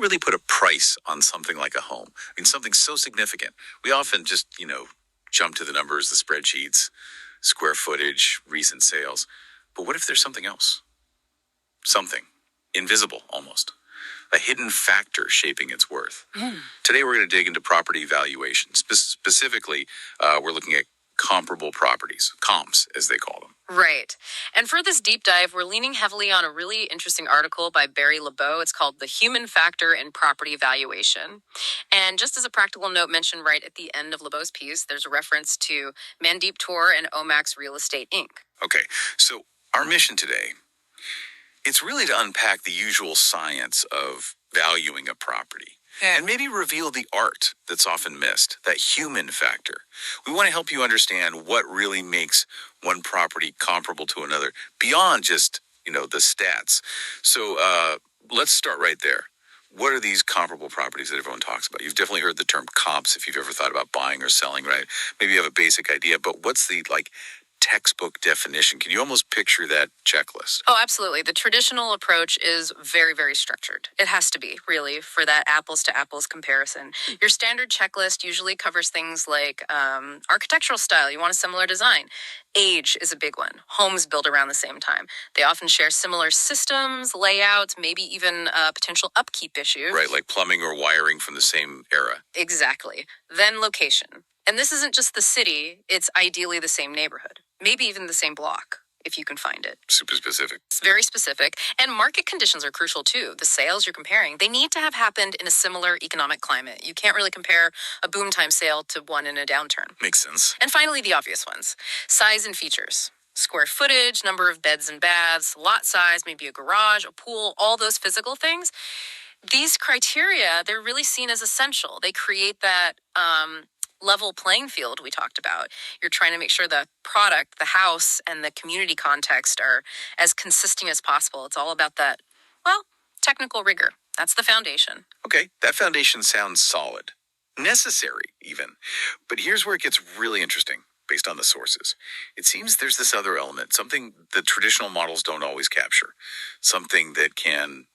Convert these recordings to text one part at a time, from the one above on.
you really put a price on something like a home? I mean, something so significant. We often just, jump to the numbers, the spreadsheets, square footage, recent sales. But what if there's something else? Something invisible almost. A hidden factor shaping its worth. Today, we're going to dig into property valuation. Specifically, we're looking at comparable properties, comps, as they call them. Right. And for this deep dive, we're leaning heavily on a really interesting article by Barry LeBeau. It's called The Human Factor in Property Valuation. And just as a practical note mentioned right at the end of LeBeau's piece, there's a reference to Mandeep, Toor, and Omax Real Estate, Inc. Okay, so our mission today, it's really to unpack the usual science of valuing a property. And maybe reveal the art that's often missed, that human factor. We want to help you understand what really makes one property comparable to another, beyond just, the stats. So let's start right there. What are these comparable properties that everyone talks about? You've definitely heard the term comps if you've ever thought about buying or selling, right? Maybe you have a basic idea, but what's the, textbook definition? Can you almost picture that checklist? Oh, absolutely. The traditional approach is very, very structured. It has to be, really, for that apples to apples comparison. Your standard checklist usually covers things like architectural style. You want a similar design. Age is a big one. Homes built around the same time. They often share similar systems, layouts, maybe even potential upkeep issues. Right, like plumbing or wiring from the same era. Exactly. Then location. And this isn't just the city, it's ideally the same neighborhood. Maybe even the same block, if you can find it. Super specific. It's very specific. And market conditions are crucial too. The sales you're comparing, they need to have happened in a similar economic climate. You can't really compare a boom time sale to one in a downturn. Makes sense. And finally, the obvious ones. Size and features. Square footage, number of beds and baths, lot size, maybe a garage, a pool, all those physical things. These criteria, they're really seen as essential. They create that level playing field we talked about. You're trying to make sure the product, the house, and the community context are as consistent as possible. It's all about that, technical rigor. That's the foundation. Okay, that foundation sounds solid. Necessary, even. But here's where it gets really interesting, based on the sources. It seems there's this other element, something the traditional models don't always capture. Something that can,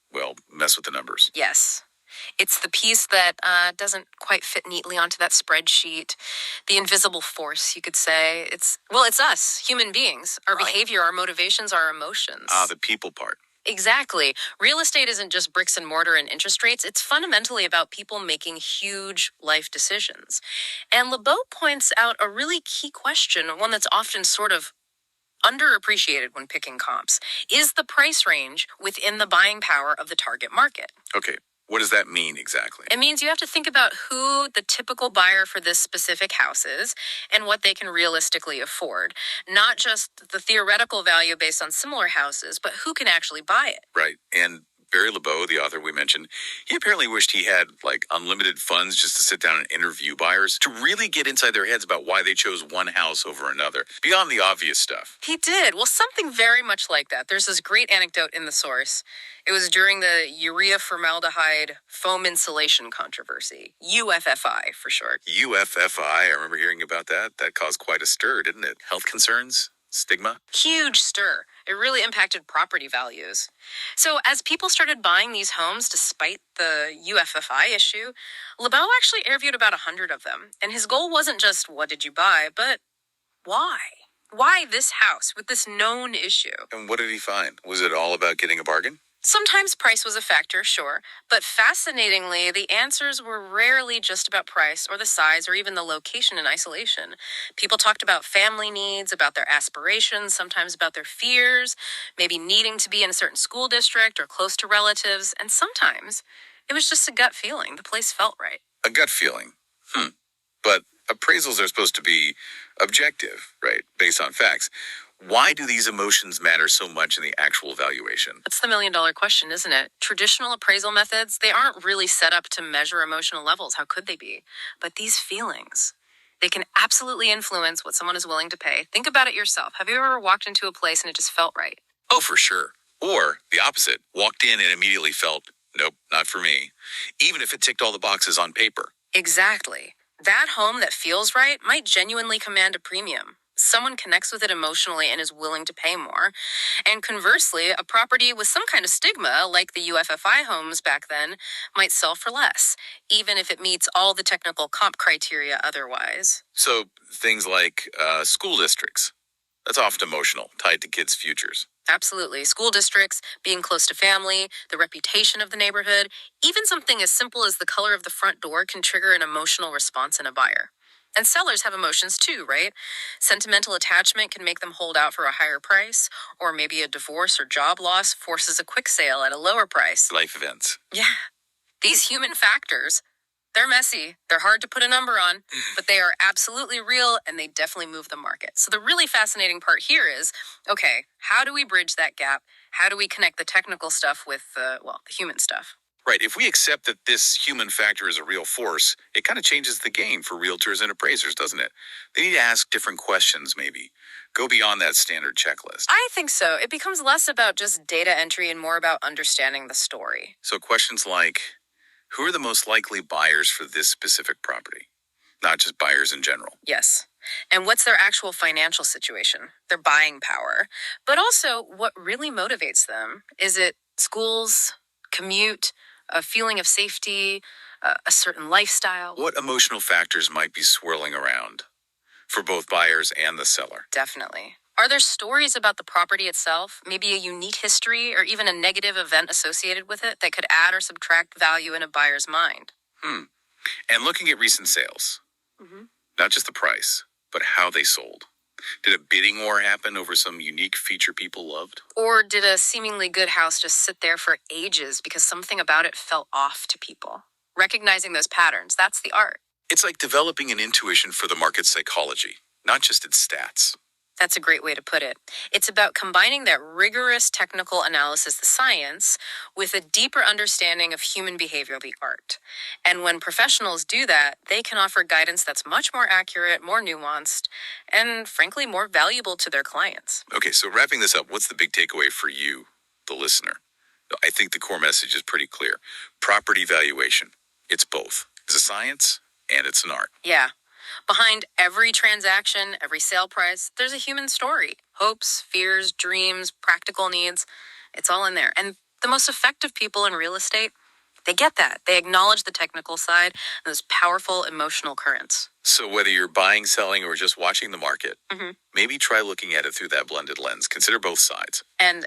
mess with the numbers. Yes. It's the piece that doesn't quite fit neatly onto that spreadsheet. The invisible force, you could say. It's us, human beings. Our behavior, our motivations, our emotions. The people part. Exactly. Real estate isn't just bricks and mortar and interest rates. It's fundamentally about people making huge life decisions. And LeBeau points out a really key question, one that's often sort of underappreciated when picking comps. Is the price range within the buying power of the target market? Okay. What does that mean exactly? It means you have to think about who the typical buyer for this specific house is and what they can realistically afford. Not just the theoretical value based on similar houses, but who can actually buy it. Right. And Barry LeBeau, the author we mentioned, he apparently wished he had unlimited funds just to sit down and interview buyers to really get inside their heads about why they chose one house over another, beyond the obvious stuff. He did. Well, something very much like that. There's this great anecdote in the source. It was during the urea formaldehyde foam insulation controversy, UFFI for short. UFFI, I remember hearing about that. That caused quite a stir, didn't it? Health concerns? Stigma? Huge stir. It really impacted property values. So as people started buying these homes despite the UFFI issue, LeBeau actually interviewed about 100 of them. And his goal wasn't just, what did you buy, but why? Why this house with this known issue? And what did he find? Was it all about getting a bargain? Sometimes price was a factor, sure, but fascinatingly, the answers were rarely just about price or the size or even the location in isolation. People talked about family needs, about their aspirations, sometimes about their fears, maybe needing to be in a certain school district or close to relatives, and sometimes it was just a gut feeling. The place felt right. A gut feeling? But appraisals are supposed to be objective, right, based on facts. Why do these emotions matter so much in the actual valuation? That's the million-dollar question, isn't it? Traditional appraisal methods, they aren't really set up to measure emotional levels. How could they be? But these feelings, they can absolutely influence what someone is willing to pay. Think about it yourself. Have you ever walked into a place and it just felt right? Oh, for sure. Or the opposite. Walked in and immediately felt, nope, not for me. Even if it ticked all the boxes on paper. Exactly. That home that feels right might genuinely command a premium. Someone connects with it emotionally and is willing to pay more. And conversely, a property with some kind of stigma, like the UFFI homes back then, might sell for less, even if it meets all the technical comp criteria otherwise. So things like school districts, that's often emotional, tied to kids' futures. Absolutely. School districts, being close to family, the reputation of the neighborhood, even something as simple as the color of the front door can trigger an emotional response in a buyer. And sellers have emotions too, right? Sentimental attachment can make them hold out for a higher price, or maybe a divorce or job loss forces a quick sale at a lower price. Life events. Yeah. These human factors, they're messy, they're hard to put a number on, but they are absolutely real and they definitely move the market. So the really fascinating part here is, okay, how do we bridge that gap? How do we connect the technical stuff with, the human stuff? Right. If we accept that this human factor is a real force, it kind of changes the game for realtors and appraisers, doesn't it? They need to ask different questions, maybe. Go beyond that standard checklist. I think so. It becomes less about just data entry and more about understanding the story. So questions like, who are the most likely buyers for this specific property? Not just buyers in general. Yes. And what's their actual financial situation, their buying power, but also what really motivates them. Is it schools, commute, a feeling of safety, a certain lifestyle? What emotional factors might be swirling around for both buyers and the seller? Definitely. Are there stories about the property itself, maybe a unique history or even a negative event associated with it that could add or subtract value in a buyer's mind? And looking at recent sales, not just the price, but how they sold. Did a bidding war happen over some unique feature people loved? Or did a seemingly good house just sit there for ages because something about it felt off to people? Recognizing those patterns, that's the art. It's like developing an intuition for the market's psychology, not just its stats. That's a great way to put it. It's about combining that rigorous technical analysis, the science, with a deeper understanding of human behavior, the art. And when professionals do that, they can offer guidance that's much more accurate, more nuanced, and frankly, more valuable to their clients. Okay, so wrapping this up, what's the big takeaway for you, the listener? I think the core message is pretty clear. Property valuation, it's both. It's a science and it's an art. Yeah. Behind every transaction, every sale price, there's a human story. Hopes, fears, dreams, practical needs. It's all in there. And the most effective people in real estate, they get that. They acknowledge the technical side and those powerful emotional currents. So whether you're buying, selling, or just watching the market, maybe try looking at it through that blended lens. Consider both sides. And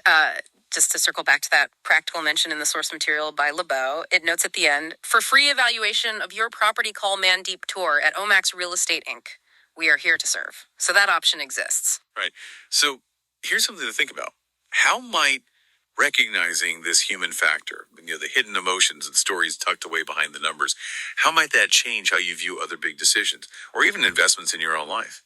just to circle back to that practical mention in the source material by LeBeau, it notes at the end, for free evaluation of your property, call Mandeep Toor at Omax Real Estate Inc. We are here to serve. So that option exists. Right. So here's something to think about. How might recognizing this human factor, the hidden emotions and stories tucked away behind the numbers, how might that change how you view other big decisions or even investments in your own life?